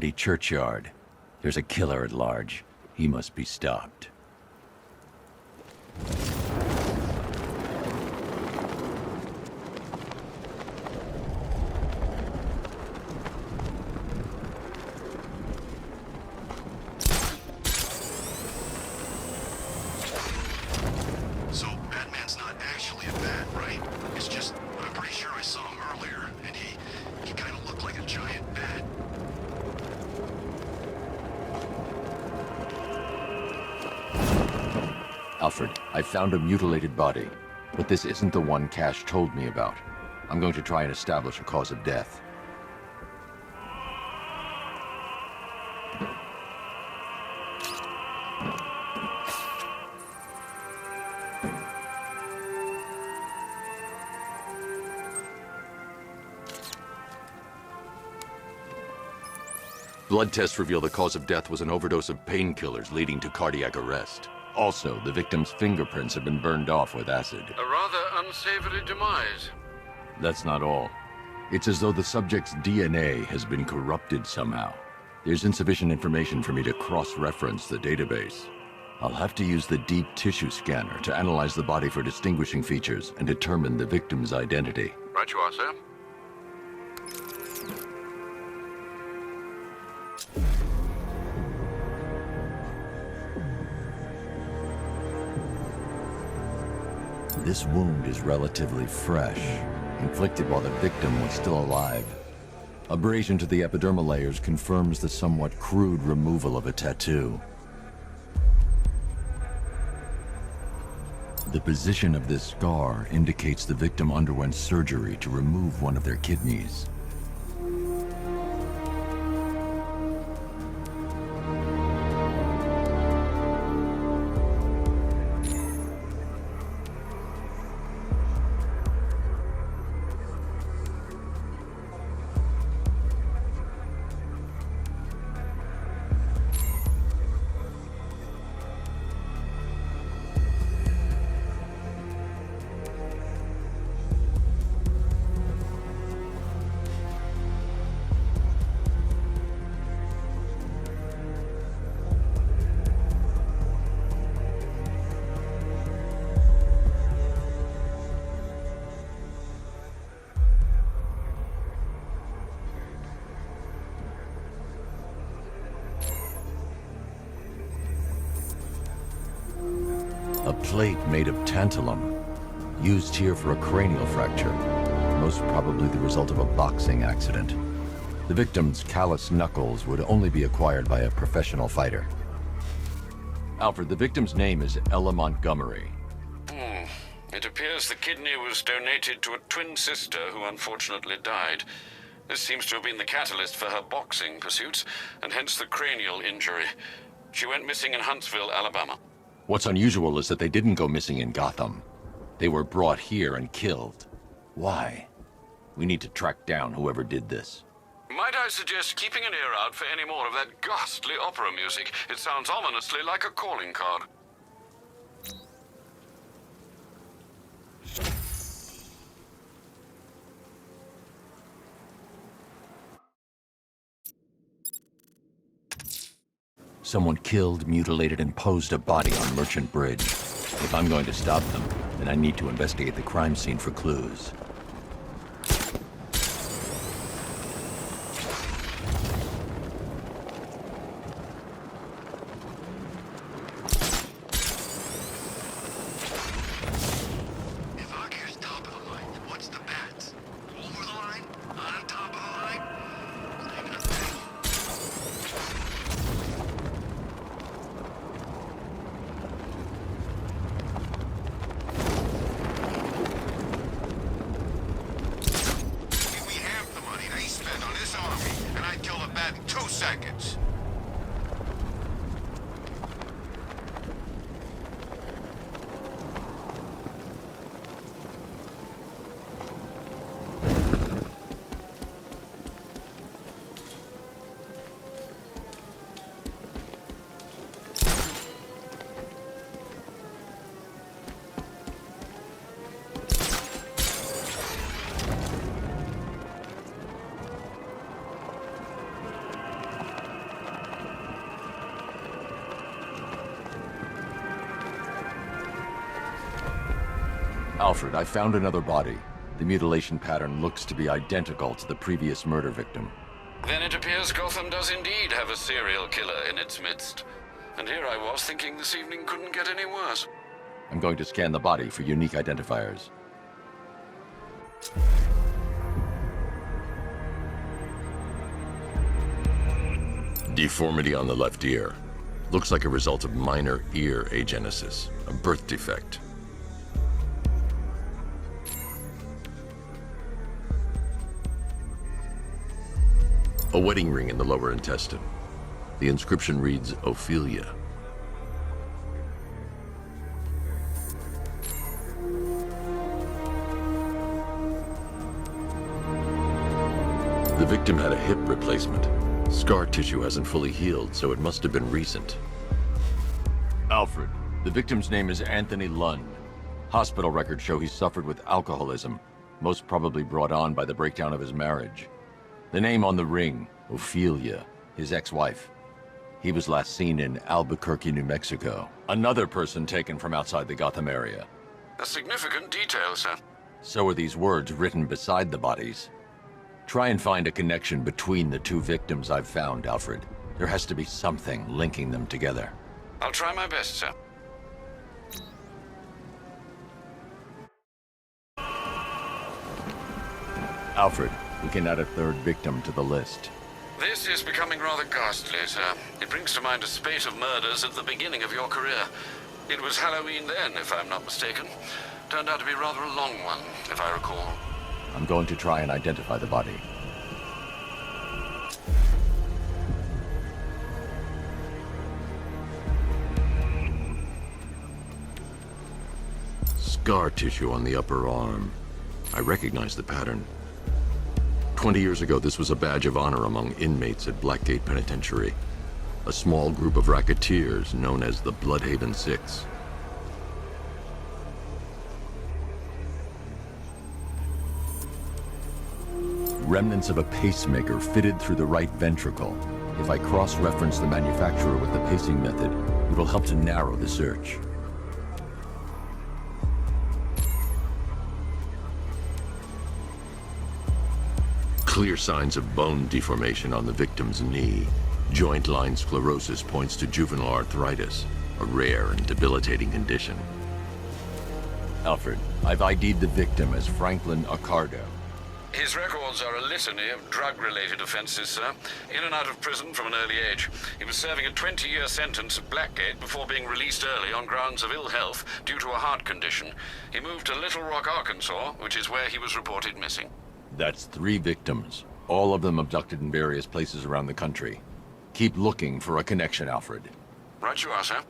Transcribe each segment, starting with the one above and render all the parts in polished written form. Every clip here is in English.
churchyard. There's a killer at large. He must be stopped. So Batman's not actually a bat, right? It's just, I'm pretty sure I saw him earlier, and he kind of looked like a giant bat. Alfred, I found a mutilated body, but this isn't the one Cash told me about. I'm going to try and establish a cause of death. Blood tests reveal the cause of death was an overdose of painkillers leading to cardiac arrest. Also, the victim's fingerprints have been burned off with acid. A rather unsavory demise. That's not all. It's as though the subject's DNA has been corrupted somehow. There's insufficient information for me to cross-reference the database. I'll have to use the deep tissue scanner to analyze the body for distinguishing features and determine the victim's identity. Right you are, sir. This wound is relatively fresh, inflicted while the victim was still alive. Abrasion to the epidermal layers confirms the somewhat crude removal of a tattoo. The position of this scar indicates the victim underwent surgery to remove one of their kidneys. A plate made of tantalum, used here for a cranial fracture, most probably the result of a boxing accident. The victim's callous knuckles would only be acquired by a professional fighter. Alfred, the victim's name is Ella Montgomery. It appears the kidney was donated to a twin sister who unfortunately died. This seems to have been the catalyst for her boxing pursuits, and hence the cranial injury. She went missing in Huntsville, Alabama. What's unusual is that they didn't go missing in Gotham. They were brought here and killed. Why? We need to track down whoever did this. Might I suggest keeping an ear out for any more of that ghastly opera music? It sounds ominously like a calling card. Someone killed, mutilated, and posed a body on Merchant Bridge. If I'm going to stop them, then I need to investigate the crime scene for clues. If Arkham's top of the line, what's the bats? Over the line? On top of the line? I'm gonna say. Give me half the money they spend on this army, and I'd kill the bat in 2 seconds. Alfred, I found another body. The mutilation pattern looks to be identical to the previous murder victim. Then it appears Gotham does indeed have a serial killer in its midst. And here I was thinking this evening couldn't get any worse. I'm going to scan the body for unique identifiers. Deformity on the left ear. Looks like a result of minor ear agenesis, a birth defect. A wedding ring in the lower intestine. The inscription reads, Ophelia. The victim had a hip replacement. Scar tissue hasn't fully healed, so it must have been recent. Alfred, the victim's name is Anthony Lund. Hospital records show he suffered with alcoholism, most probably brought on by the breakdown of his marriage. The name on the ring, Ophelia, his ex-wife. He was last seen in Albuquerque, New Mexico. Another person taken from outside the Gotham area. A significant detail, sir. So are these words written beside the bodies. Try and find a connection between the two victims I've found, Alfred. There has to be something linking them together. I'll try my best, sir. Alfred, we can add a third victim to the list. This is becoming rather ghastly, sir. It brings to mind a spate of murders at the beginning of your career. It was Halloween then, if I'm not mistaken. Turned out to be rather a long one, if I recall. I'm going to try and identify the body. Scar tissue on the upper arm. I recognize the pattern. 20 years ago, this was a badge of honor among inmates at Blackgate Penitentiary. A small group of racketeers known as the Bloodhaven Six. Remnants of a pacemaker fitted through the right ventricle. If I cross-reference the manufacturer with the pacing method, it will help to narrow the search. Clear signs of bone deformation on the victim's knee. Joint line sclerosis points to juvenile arthritis, a rare and debilitating condition. Alfred, I've ID'd the victim as Franklin Accardo. His records are a litany of drug-related offenses, sir. In and out of prison from an early age. He was serving a 20-year sentence at Blackgate before being released early on grounds of ill health due to a heart condition. He moved to Little Rock, Arkansas, which is where he was reported missing. That's 3 victims, all of them abducted in various places around the country. Keep looking for a connection, Alfred. Right you are, sir.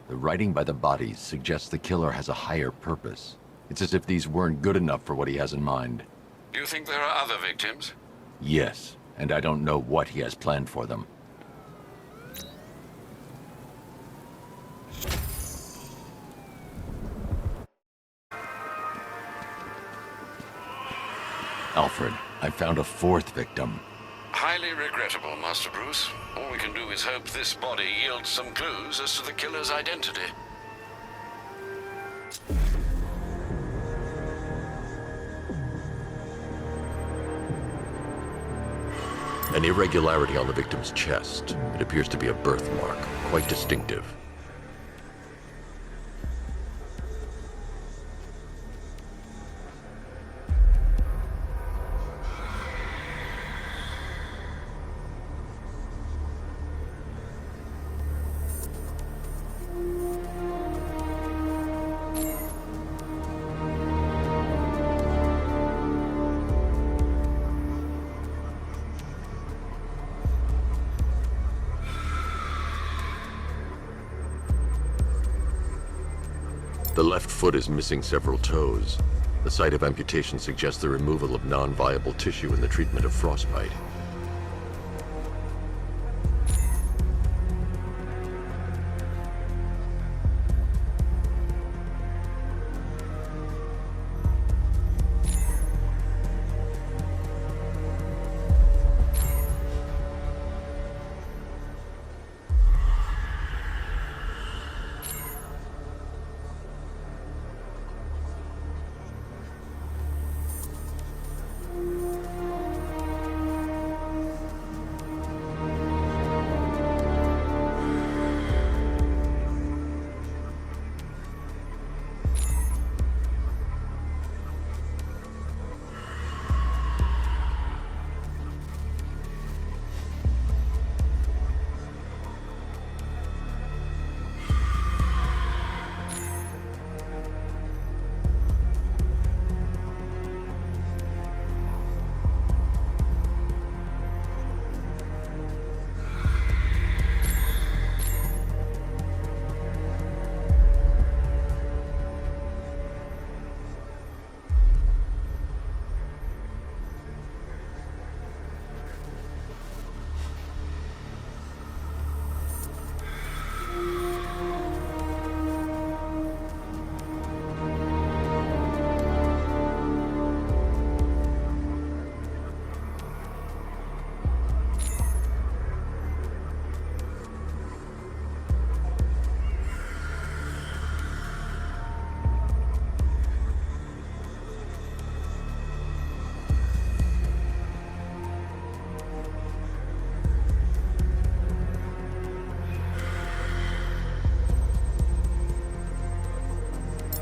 The writing by the bodies suggests the killer has a higher purpose. It's as if these weren't good enough for what he has in mind. Do you think there are other victims? Yes, and I don't know what he has planned for them. Alfred, I found a 4th victim. Highly regrettable, Master Bruce. All we can do is hope this body yields some clues as to the killer's identity. An irregularity on the victim's chest. It appears to be a birthmark, quite distinctive. The left foot is missing several toes. The site of amputation suggests the removal of non-viable tissue in the treatment of frostbite.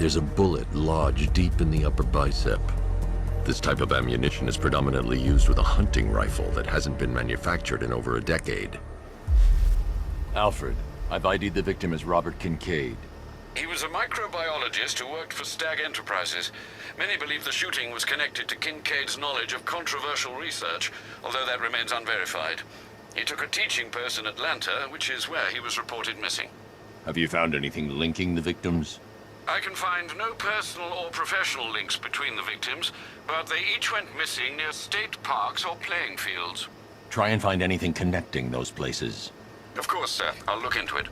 There's a bullet lodged deep in the upper bicep. This type of ammunition is predominantly used with a hunting rifle that hasn't been manufactured in over a decade. Alfred, I've ID'd the victim as Robert Kincaid. He was a microbiologist who worked for Stag Enterprises. Many believe the shooting was connected to Kincaid's knowledge of controversial research, although that remains unverified. He took a teaching post in Atlanta, which is where he was reported missing. Have you found anything linking the victims? I can find no personal or professional links between the victims, but they each went missing near state parks or playing fields. Try and find anything connecting those places. Of course, sir. I'll look into it.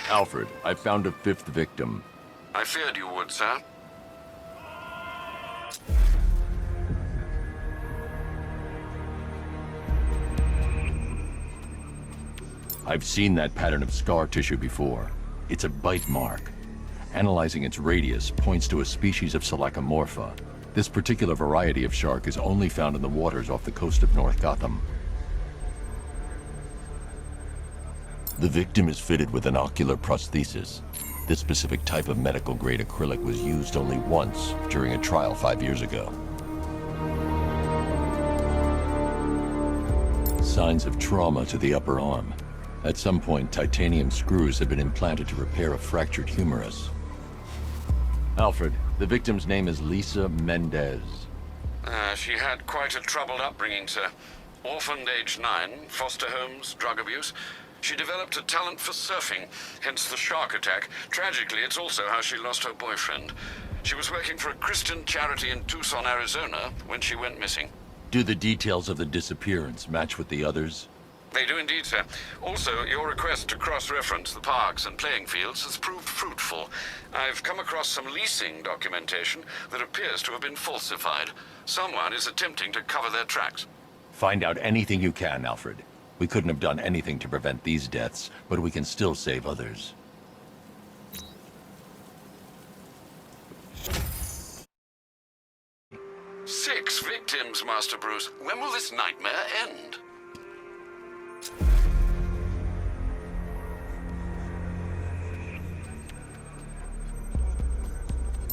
Alfred, I found a fifth victim. I feared you would, sir. I've seen that pattern of scar tissue before. It's a bite mark. Analyzing its radius points to a species of Selachomorpha. This particular variety of shark is only found in the waters off the coast of North Gotham. The victim is fitted with an ocular prosthesis. This specific type of medical-grade acrylic was used only once during a trial 5 years ago. Signs of trauma to the upper arm. At some point, titanium screws had been implanted to repair a fractured humerus. Alfred, the victim's name is Lisa Mendez. She had quite a troubled upbringing, sir. Orphaned age 9, foster homes, drug abuse. She developed a talent for surfing, hence the shark attack. Tragically, it's also how she lost her boyfriend. She was working for a Christian charity in Tucson, Arizona, when she went missing. Do the details of the disappearance match with the others? They do indeed, sir. Also, your request to cross-reference the parks and playing fields has proved fruitful. I've come across some leasing documentation that appears to have been falsified. Someone is attempting to cover their tracks. Find out anything you can, Alfred. We couldn't have done anything to prevent these deaths, but we can still save others. Six victims, Master Bruce. When will this nightmare end?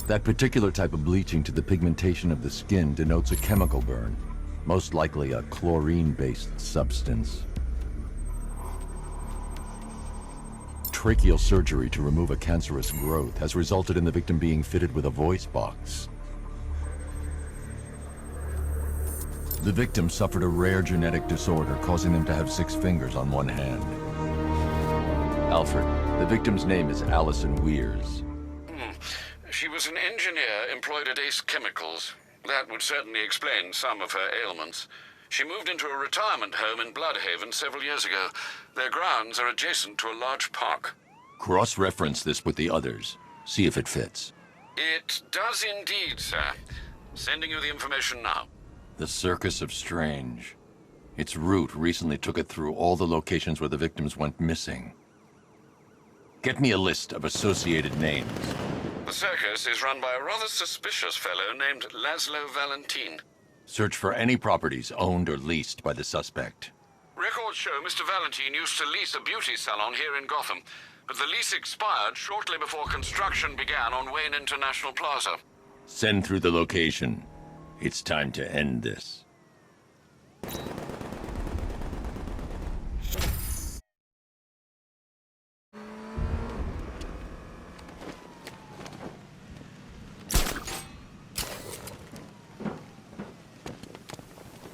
That particular type of bleaching to the pigmentation of the skin denotes a chemical burn, most likely a chlorine-based substance. Tracheal surgery to remove a cancerous growth has resulted in the victim being fitted with a voice box. The victim suffered a rare genetic disorder causing them to have 6 fingers on one hand. Alfred, the victim's name is Allison Weirs. She was an engineer employed at Ace Chemicals. That would certainly explain some of her ailments. She moved into a retirement home in Bloodhaven several years ago. Their grounds are adjacent to a large park. Cross-reference this with the others. See if it fits. It does indeed, sir. Sending you the information now. The Circus of Strange. Its route recently took it through all the locations where the victims went missing. Get me a list of associated names. The circus is run by a rather suspicious fellow named Laszlo Valentin. Search for any properties owned or leased by the suspect. Records show Mr. Valentin used to lease a beauty salon here in Gotham, but the lease expired shortly before construction began on Wayne International Plaza. Send through the location. It's time to end this.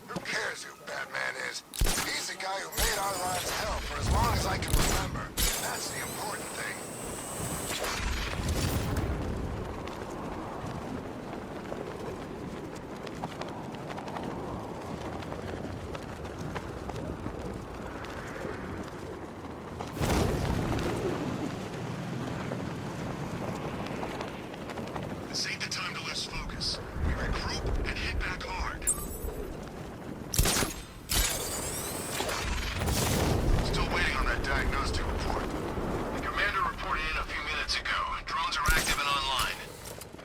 Who cares who Batman is? He's the guy who made our lives hell for as long as I can remember. That's the important thing. This ain't the time to lose focus. We regroup and hit back hard. Still waiting on that diagnostic report. The commander reported in a few minutes ago. Drones are active and online.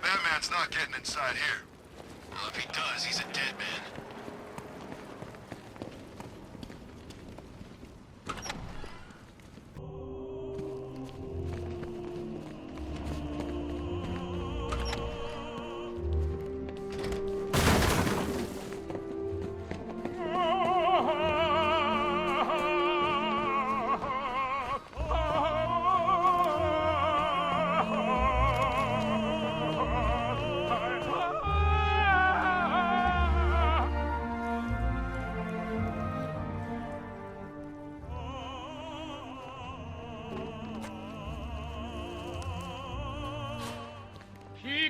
Batman's not getting inside here. Well, if he does, he's a dead man.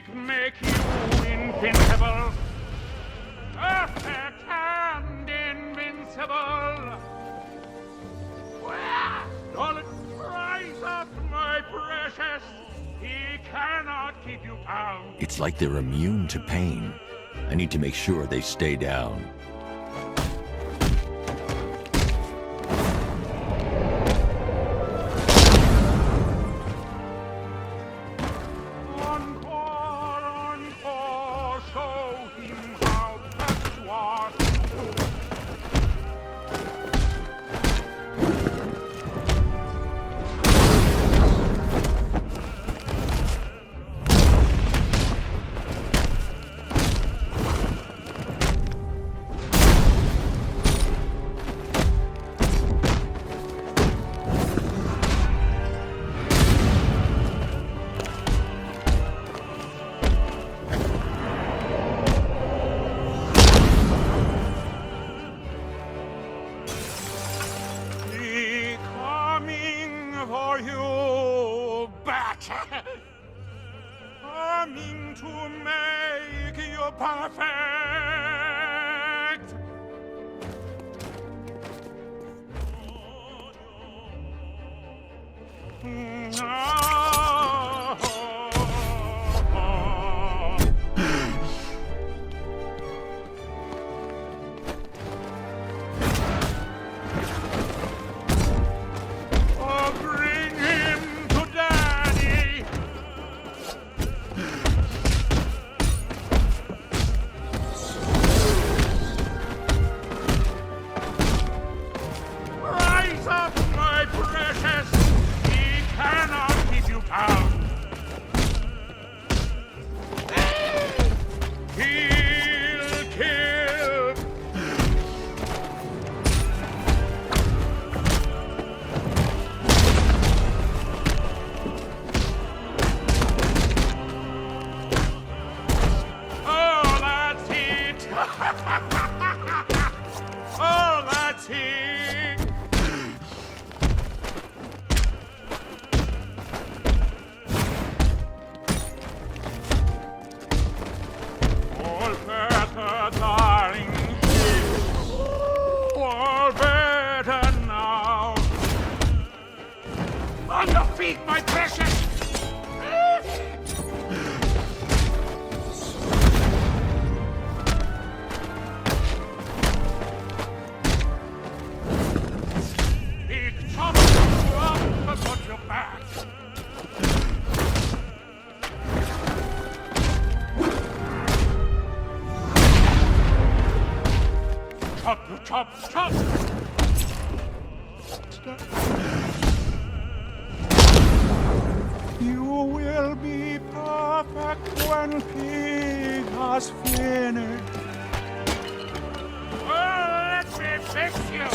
Pig make you invincible. Perfect and invincible. Darling, rise up, my precious. He cannot keep you down. It's like they're immune to pain. I need to make sure they stay down. Encore, show him how best you are. For you, bat! Coming to make you perfect! Oh, that's it! All better, darling. All better now. On your feet, my precious! Got your back. Chop, chop, chop. You will be perfect when Pig has finished. Oh, let me fix you.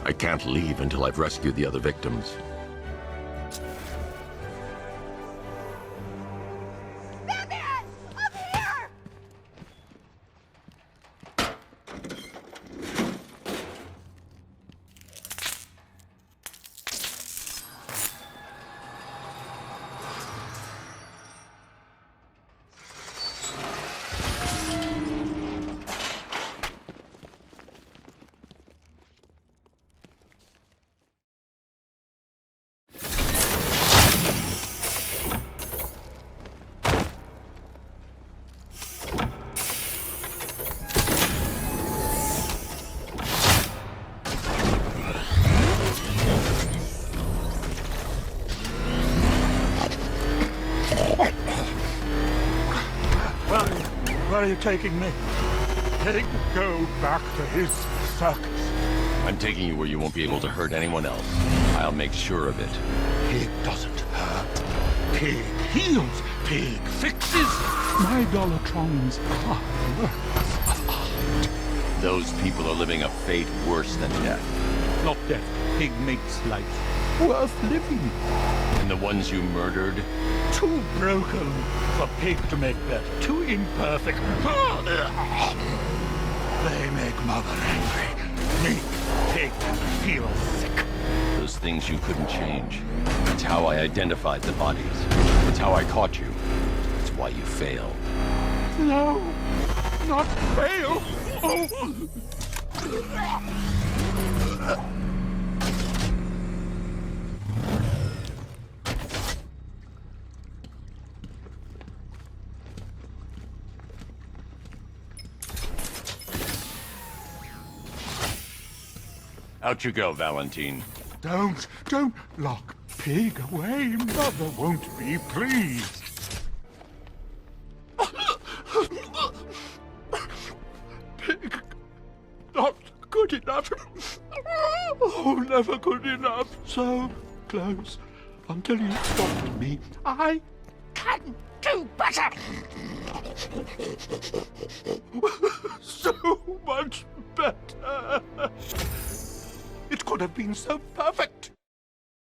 I can't leave until I've rescued the other victims. Batman! Up here! Where are you taking me? Letting go back to his circus. I'm taking you where you won't be able to hurt anyone else. I'll make sure of it. Pig doesn't hurt. Pig heals. Pig fixes. My Dolatrons are works of art. Those people are living a fate worse than death. Not death. pig makes life worth living. And the ones you murdered? Too broken for pig to make better. Too imperfect. They make mother angry. Make pig feel sick. Those things you couldn't change. It's how I identified the bodies. It's how I caught you. It's why you failed. No, not fail. Oh. Out you go, Valentine. Don't lock pig away. Mother won't be pleased. Pig, not good enough. Oh, never good enough. So close until you stopped me. I can do better. So much better. It could have been so perfect.